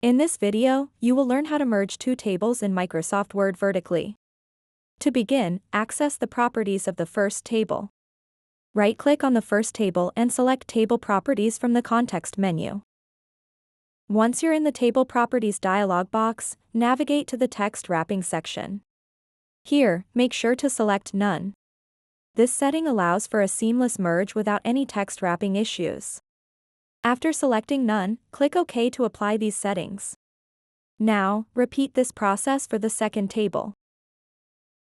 In this video, you will learn how to merge two tables in Microsoft Word vertically. To begin, access the properties of the first table. Right-click on the first table and select Table Properties from the context menu. Once you're in the Table Properties dialog box, navigate to the Text Wrapping section. Here, make sure to select None. This setting allows for a seamless merge without any text wrapping issues. After selecting None, click OK to apply these settings. Now, repeat this process for the second table.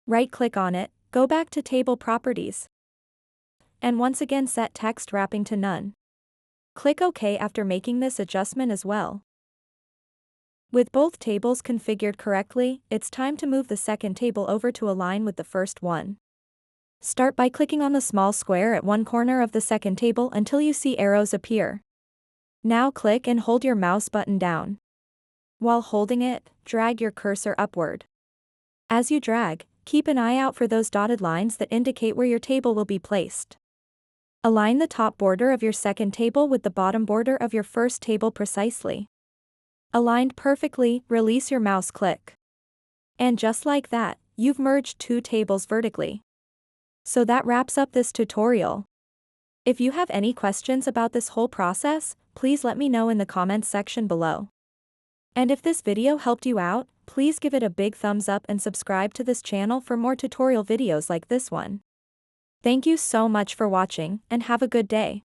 Right-click on it, go back to Table Properties, and once again set Text Wrapping to None. Click OK after making this adjustment as well. With both tables configured correctly, it's time to move the second table over to align with the first one. Start by clicking on the small square at one corner of the second table until you see arrows appear. Now click and hold your mouse button down. While holding it, drag your cursor upward. As you drag, keep an eye out for those dotted lines that indicate where your table will be placed. Align the top border of your second table with the bottom border of your first table precisely. Aligned perfectly, release your mouse click. And just like that, you've merged two tables vertically. So that wraps up this tutorial. If you have any questions about this whole process, please let me know in the comments section below. And if this video helped you out, please give it a big thumbs up and subscribe to this channel for more tutorial videos like this one. Thank you so much for watching, and have a good day.